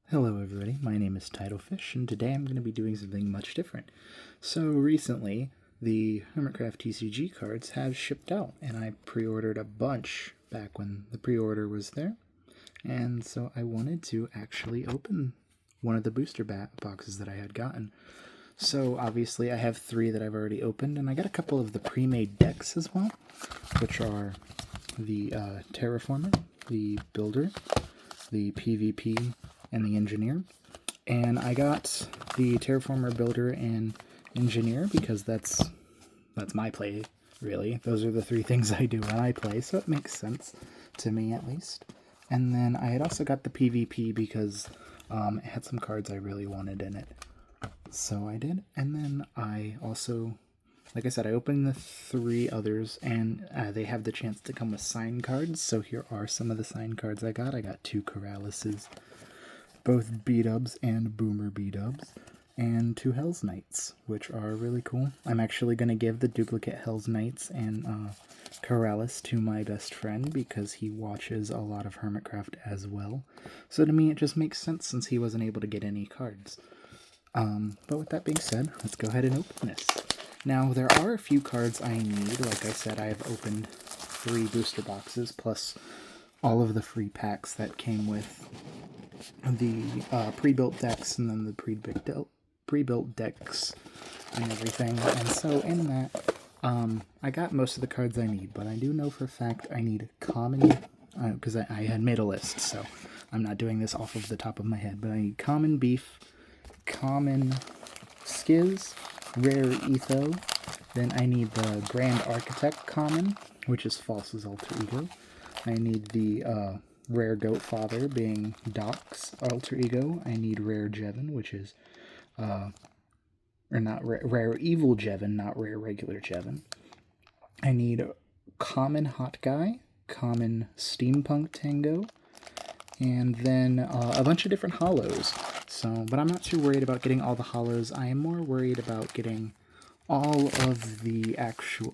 Hello everybody, my name is Titlefish, and today I'm going to be doing something much different. So recently, the Hermitcraft TCG cards have shipped out, and I pre-ordered a bunch back when the pre-order was there. And so I wanted to actually open one of the booster boxes that I had gotten. So obviously I have 3 that I've already opened, and I got a couple of the pre-made decks as well, which are the Terraformer, the Builder, the PvP, and the Engineer. And I got the Terraformer, Builder, and Engineer because that's my play, really. Those are the 3 things I do when I play, so it makes sense to me at least. And then I had also got the PvP because it had some cards I really wanted in it. So I did. And then I also, like I said, I opened the 3 others, and they have the chance to come with signed cards. So here are some of the signed cards I got. I got 2 Corralises, both B-dubs and Boomer B-dubs, and 2 Hells Knights, which are really cool. I'm actually going to give the duplicate Hells Knights and Corralis to my best friend because he watches a lot of Hermitcraft as well. So to me it just makes sense since he wasn't able to get any cards. But with that being said, let's go ahead and open this. Now, there are a few cards I need. Like I said, I have opened 3 booster boxes, plus all of the free packs that came with the pre-built decks, and then the pre-built decks and everything. And so in that, I got most of the cards I need, but I do know for a fact I need common, because I had made a list, so I'm not doing this off of the top of my head, but I need common beef, common Skiz, rare Etho, then I need the Grand Architect common, which is False's alter ego. I need the rare Goat Father, being Doc's alter ego. I need rare Jevin, which is, or not rare Evil Jevin, not rare regular Jevin. I need common Hot Guy, common Steampunk Tango, and then a bunch of different holos. So, but I'm not too worried about getting all the holos. I am more worried about getting all of the actual...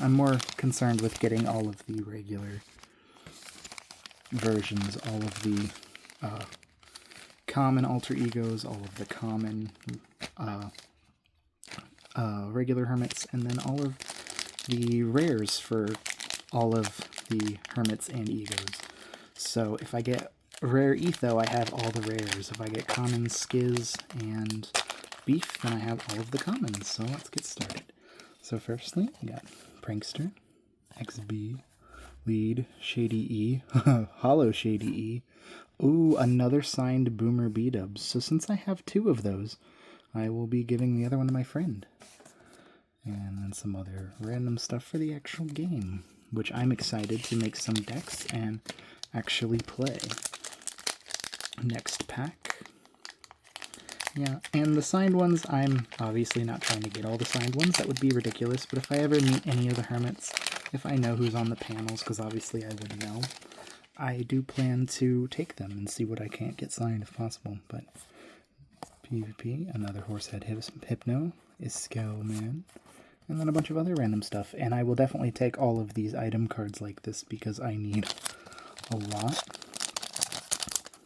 I'm more concerned with getting all of the regular versions, all of the common alter egos, all of the common regular hermits, and then all of the rares for all of the hermits and egos. So if I get rare Etho, I have all the rares. If I get common Skiz and beef, then I have all of the commons. So let's get started. So firstly, we got Prankster, XB, Lead, Shady E, Hollow Shady E. Ooh, another signed Boomer B-dubs. So since I have 2 of those, I will be giving the other one to my friend. And then some other random stuff for the actual game, which I'm excited to make some decks and actually play. Next pack. Yeah, and the signed ones, I'm obviously not trying to get all the signed ones. That would be ridiculous, but if I ever meet any of the hermits, if I know who's on the panels, because obviously I would know, I do plan to take them and see what I can't get signed if possible. But PvP, another Horsehead Hypno, Iskell Man, and then a bunch of other random stuff. And I will definitely take all of these item cards like this because I need a lot.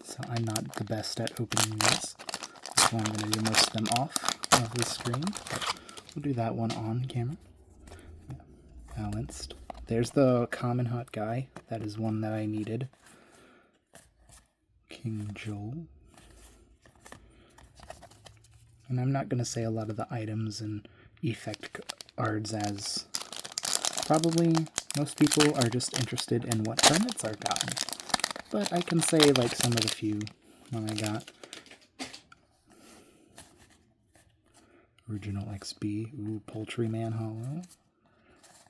So I'm not the best at opening these. So I'm going to do most of them off of the screen. We'll do that one on camera. Yeah. Balanced. There's the common Hot Guy. That is one that I needed. King Joel. And I'm not going to say a lot of the items and effect cards, as probably most people are just interested in what hermits are gotten. But I can say like some of the few that I got. Original XB, ooh, Poultry Man Hollow,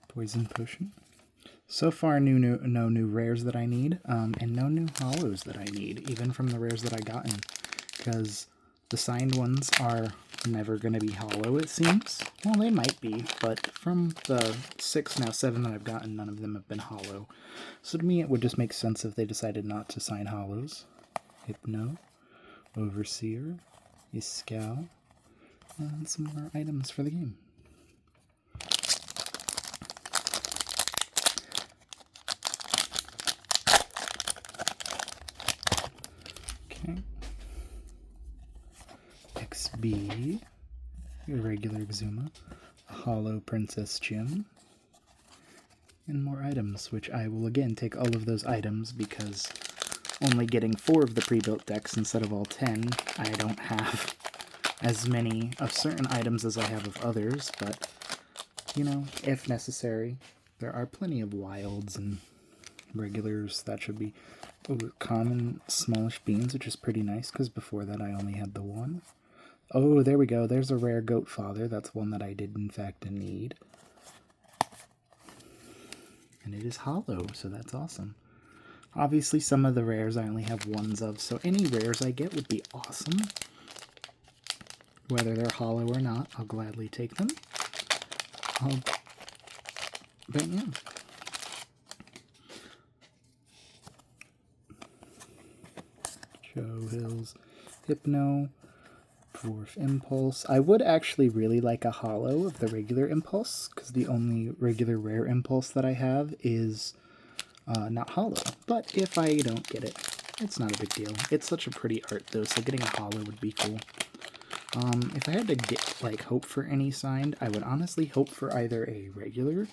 Poison Potion. So far, no new rares that I need, and no new hollows that I need, even from the rares that I gotten, because the signed ones are never going to be hollow, it seems. Well, they might be, but from the 6, now 7 that I've gotten, none of them have been hollow. So to me, it would just make sense if they decided not to sign hollows. Hypno, Overseer, Iskall, and some more items for the game. Okay. be a regular Exuma, a hollow Princess Jim, and more items, which I will again take all of those items because only getting 4 of the pre-built decks instead of all 10, I don't have as many of certain items as I have of others, but, you know, if necessary, there are plenty of wilds and regulars. That should be common smallish beans, which is pretty nice, because before that I only had the one. Oh, there we go. There's a rare Goat Father. That's one that I did, in fact, need. And it is hollow, so that's awesome. Obviously, some of the rares I only have ones of, so any rares I get would be awesome. Whether they're hollow or not, I'll gladly take them. But yeah. Joe Hills, Hypno, Dwarf Impulse. I would actually really like a hollow of the regular Impulse, because the only regular rare Impulse that I have is not hollow. But if I don't get it, it's not a big deal. It's such a pretty art though, so getting a hollow would be cool. If I had to get, like, hope for any signed, I would honestly hope for either a regular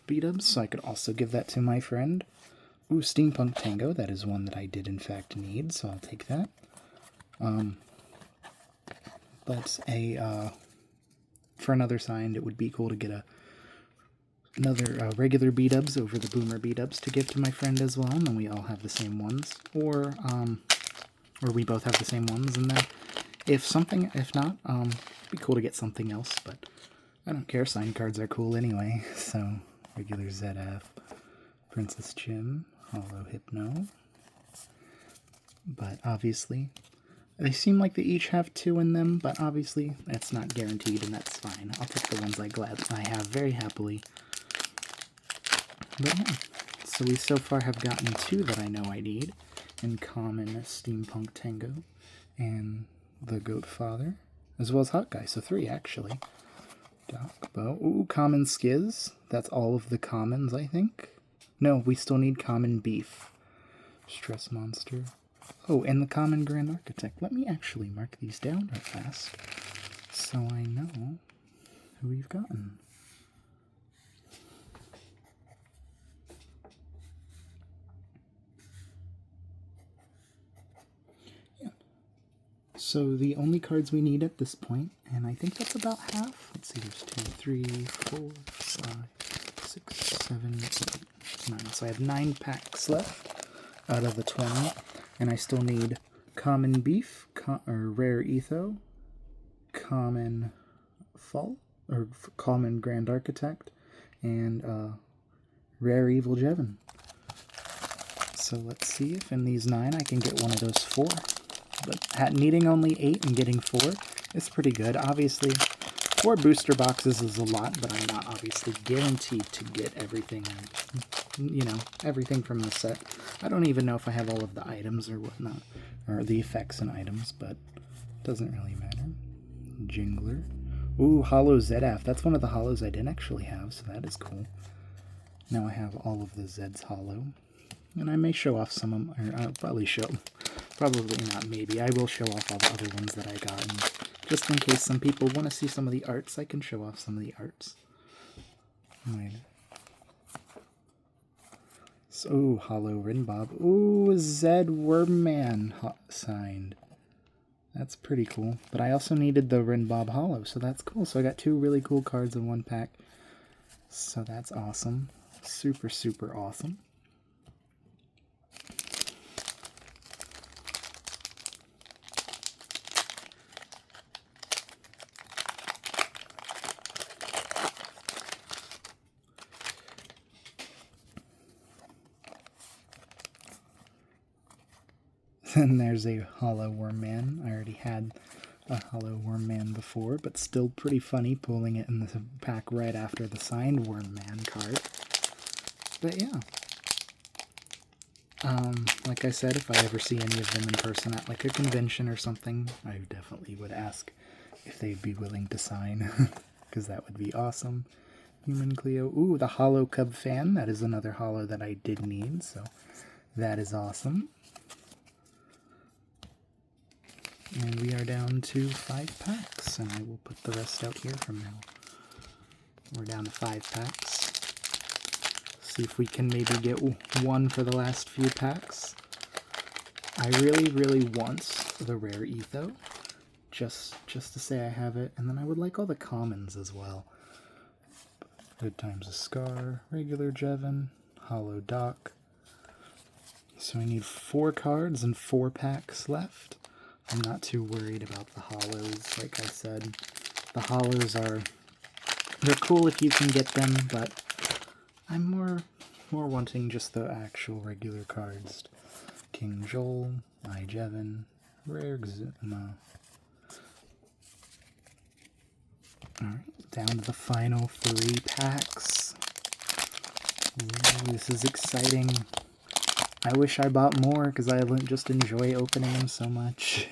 beat-up, so I could also give that to my friend. Ooh, Steampunk Tango, that is one that I did in fact need, so I'll take that. But for another signed, it would be cool to get another regular beat-ups over the Boomer beat-ups to give to my friend as well, and then we all have the same ones, or we both have the same ones, and then if not, it'd be cool to get something else, but I don't care, signed cards are cool anyway. So, regular ZF, Princess Jim, Hollow Hypno, but obviously, they seem like they each have 2 in them, but obviously, that's not guaranteed, and that's fine. I'll take the ones I have very happily. But yeah, so we so far have gotten 2 that I know I need, in common Steampunk Tango, and the Goat Father, as well as Hot Guy, so 3 actually. Doc Bow. Ooh, common Skiz. That's all of the commons, I think. No, we still need common Beef. Stress Monster. Oh, and the common Grand Architect. Let me actually mark these down real fast, so I know who we've gotten. So the only cards we need at this point, and I think that's about half. Let's see, there's 2, 3, 4, 5, 6, 7, 8, 9. So I have 9 packs left out of the 20, and I still need common Beef, or rare Etho, common Fall, or common Grand Architect, and rare Evil Jevin. So let's see if in these 9 I can get one of those 4. But needing only 8 and getting 4 is pretty good. Obviously, 4 booster boxes is a lot, but I'm not obviously guaranteed to get everything, you know, everything from the set. I don't even know if I have all of the items or whatnot, or the effects and items, but it doesn't really matter. Jingler. Ooh, Hollow ZF. That's one of the hollows I didn't actually have, so that is cool. Now I have all of the Zeds hollow. And I may show off some of them, or I'll probably not maybe, I will show off all the other ones that I got, and just in case some people want to see some of the arts, I can show off some of the arts. Right. So, Hollow Rinbob. Ooh, Zed Wormman signed. That's pretty cool. But I also needed the Rinbob Hollow, so that's cool. So I got 2 really cool cards in one pack. So that's awesome. Super, super awesome. And there's a Hollow Wormman. I already had a Hollow Wormman before, but still pretty funny pulling it in the pack right after the signed Wormman card. But yeah. Like I said, if I ever see any of them in person at like a convention or something, I definitely would ask if they'd be willing to sign, because that would be awesome. Human Cleo. Ooh, the Hollow Cub Fan. That is another hollow that I did need, so that is awesome. And we are down to 5 packs, and I will put the rest out here from now. We're down to 5 packs. See if we can maybe get one for the last few packs. I really want the rare Etho, just to say I have it, and then I would like all the commons as well. Good Times a Scar, regular Jevin, Hollow Doc. So I need 4 cards and 4 packs left. I'm not too worried about the hollows, like I said. The hollows they're cool if you can get them, but I'm more wanting just the actual regular cards. King Joel, Jevin, Rare Xuma. Alright, down to the final 3 packs. Ooh, this is exciting. I wish I bought more because I just enjoy opening them so much.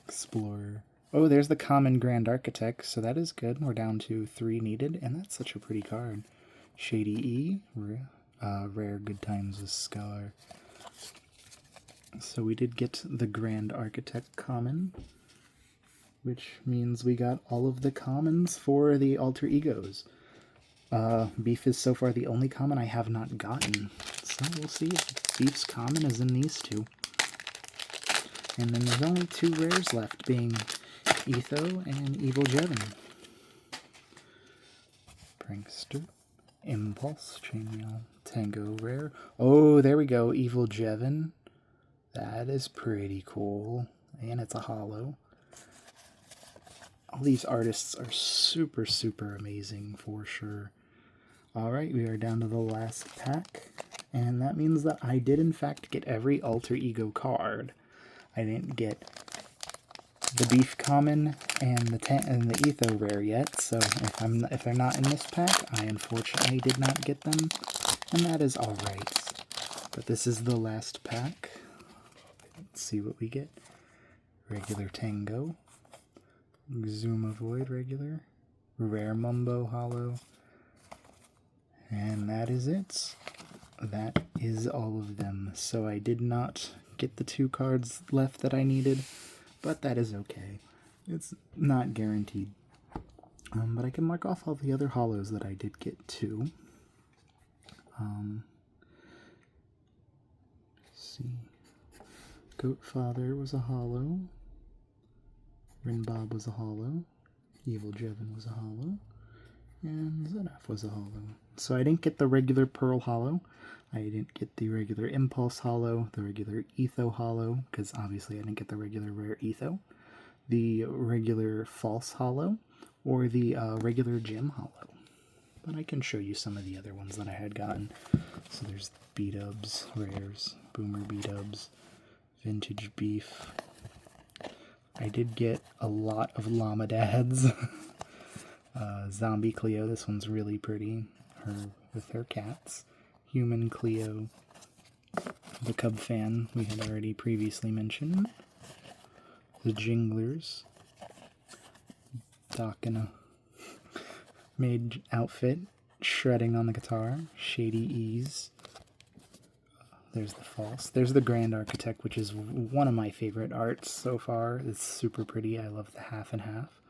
Explorer. Oh, there's the common Grand Architect, so that is good. We're down to 3 needed, and that's such a pretty card. Shady E, rare Good Times a Scar. So we did get the Grand Architect common, which means we got all of the commons for the alter egos. Beef is so far the only common I have not gotten, so we'll see if Beef's common is in these 2. And then there's only 2 rares left, being Etho and Evil Jevin. Prankster, Impulse, Chainmail, Tango rare. Oh, there we go, Evil Jevin. That is pretty cool, and it's a hollow. All these artists are super amazing for sure. Alright, we are down to the last pack, and that means that I did in fact get every alter ego card. I didn't get the Beef common and the Etho rare yet, so if they're not in this pack, I unfortunately did not get them, and that is alright. But this is the last pack. Let's see what we get. Regular Tango, Xuma Void regular, rare Mumbo hollow, and that is it. That is all of them. So I did not get the 2 cards left that I needed, but that is okay. It's not guaranteed. But I can mark off all the other hollows that I did get too. Let's see. Goatfather was a hollow. Rinbob was a hollow. Evil Jevin was a hollow. And Zedaf was a hollow. So I didn't get the regular Pearl hollow. I didn't get the regular Impulse hollow, the regular Etho hollow, because obviously I didn't get the regular rare Etho, the regular False hollow, or the regular Gem hollow. But I can show you some of the other ones that I had gotten. So there's B-Dubs, rares, Boomer B-Dubs, Vintage Beef. I did get a lot of Llama Dads. Zombie Cleo, this one's really pretty, with her cats. Human Cleo, the Cub Fan we had already previously mentioned. The Jinglers, Doc in a maid outfit, shredding on the guitar. Shady Ease. There's the False. There's the Grand Architect, which is one of my favorite arts so far. It's super pretty. I love the half and half.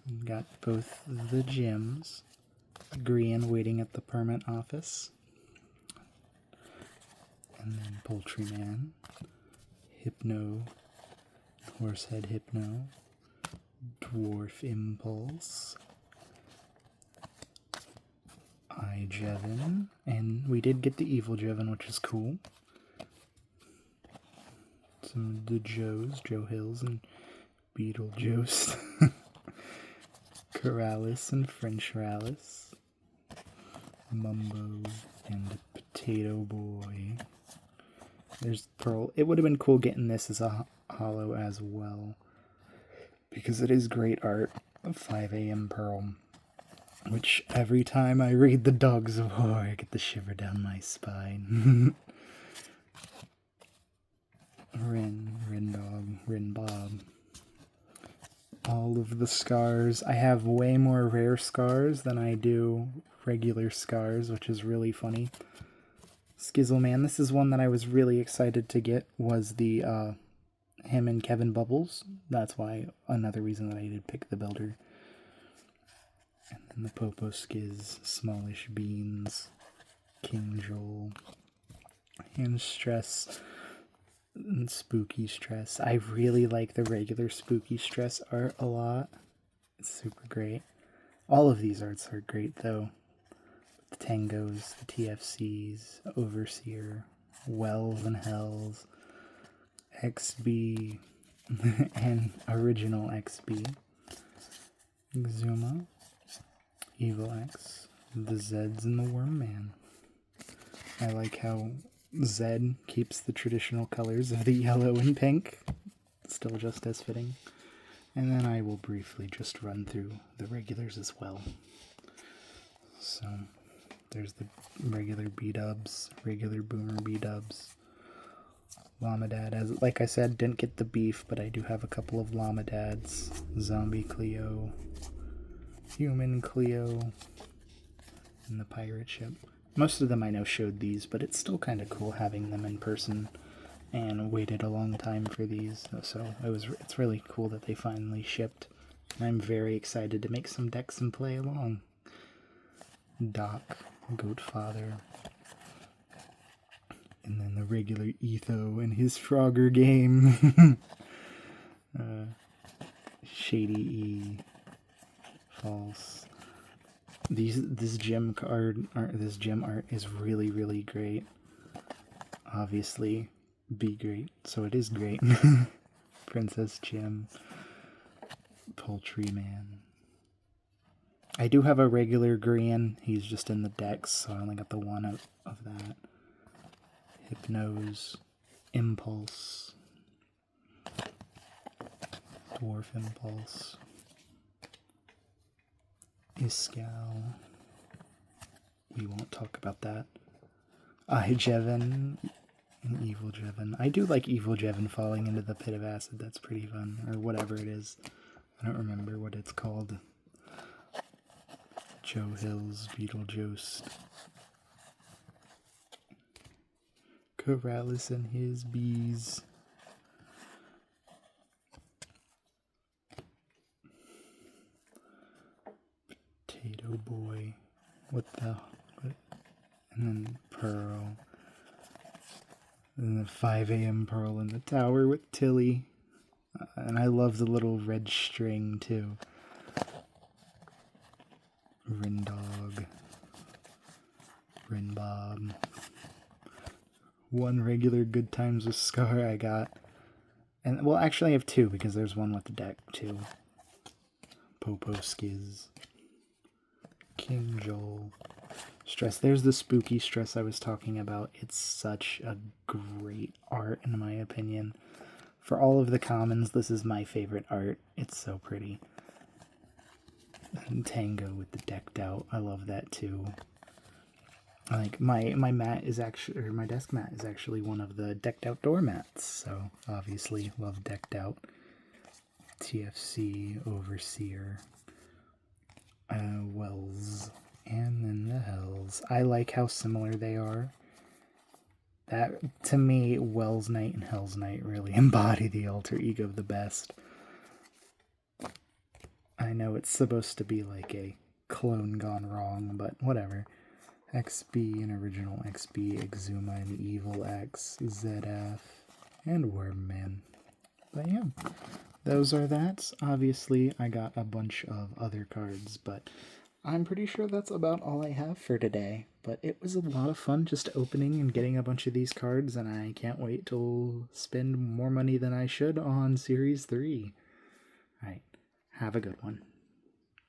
We've got both the gems. Grian waiting at the permit office. And then Poultry Man. Hypno. Horsehead Hypno. Dwarf Impulse. Jevin, and we did get the Evil Jevin, which is cool. Some of the Joe Hills and Beetlejuice. Corrales and French Rallis. Mumbo and Potato Boy. There's Pearl. It would have been cool getting this as a hollow as well, because it is great art of 5 a.m. Pearl. Which, every time I read the Dogs of War, I get the shiver down my spine. Rinbob. All of the scars. I have way more rare scars than I do regular scars, which is really funny. Skizzleman, this is one that I was really excited to get, was the him and Kevin Bubbles. That's why another reason that I did pick the builder. And then the Popo Skiz, Smallish Beans, King Joel, and Stress, and Spooky Stress. I really like the regular Spooky Stress art a lot. It's super great. All of these arts are great though. The Tangos, the TFCs, Overseer, Wells and Hells, XB, and original XB, Exuma, Evil X, the Zeds, and the Worm Man. I like how Zed keeps the traditional colors of the yellow and pink, still just as fitting. And then I will briefly just run through the regulars as well. So there's the regular B-dubs, regular Boomer B-dubs. Llamadad, as like I said, didn't get the beef, but I do have a couple of Llamaдаds. Zombie Cleo, Human Cleo, and the pirate ship. Most of them I know showed these, but it's still kind of cool having them in person, and waited a long time for these, so it's really cool that they finally shipped. And I'm very excited to make some decks and play along. Doc, Goatfather, and then the regular Etho and his Frogger game. Shady E, False. This gem art is really, really great. Obviously, be great, so it is great. Princess Jim, Poultry Man. I do have a regular Grian. He's just in the decks, so I only got the one out of that. Hypnose, Impulse, Dwarf Impulse, Iskal. We won't talk about that. Jevin and Evil Jevin. I do like Evil Jevin falling into the pit of acid. That's pretty fun, or whatever it is. I don't remember what it's called. Joe Hills, Beetlejuice, Corrales and his bees. Potato Boy. What? And then Pearl. And the 5 a.m. Pearl in the tower with Tilly. And I love the little red string too. Rindog. Rinbob. One regular Good Times with Scar I got. And, well, actually I have two, because there's one with the deck, too. Popo Skiz. King Joel. Stress. There's the spooky Stress I was talking about. It's such a great art, in my opinion. For all of the commons, this is my favorite art. It's so pretty. And Tango with the decked out. I love that, too. Like my mat is actually, or my desk mat is actually one of the decked out doormats, so obviously love decked out. TFC, Overseer, Wells, and then the Hells. I like how similar they are. That, to me, Wells Knight and Hells Knight really embody the alter ego the best. I know it's supposed to be like a clone gone wrong, but whatever. XB and original XB, Exuma and Evil X, ZF, and Wormman. But yeah, those are that. Obviously, I got a bunch of other cards, but I'm pretty sure that's about all I have for today. But it was a lot of fun just opening and getting a bunch of these cards, and I can't wait to spend more money than I should on Series 3. Alright, have a good one.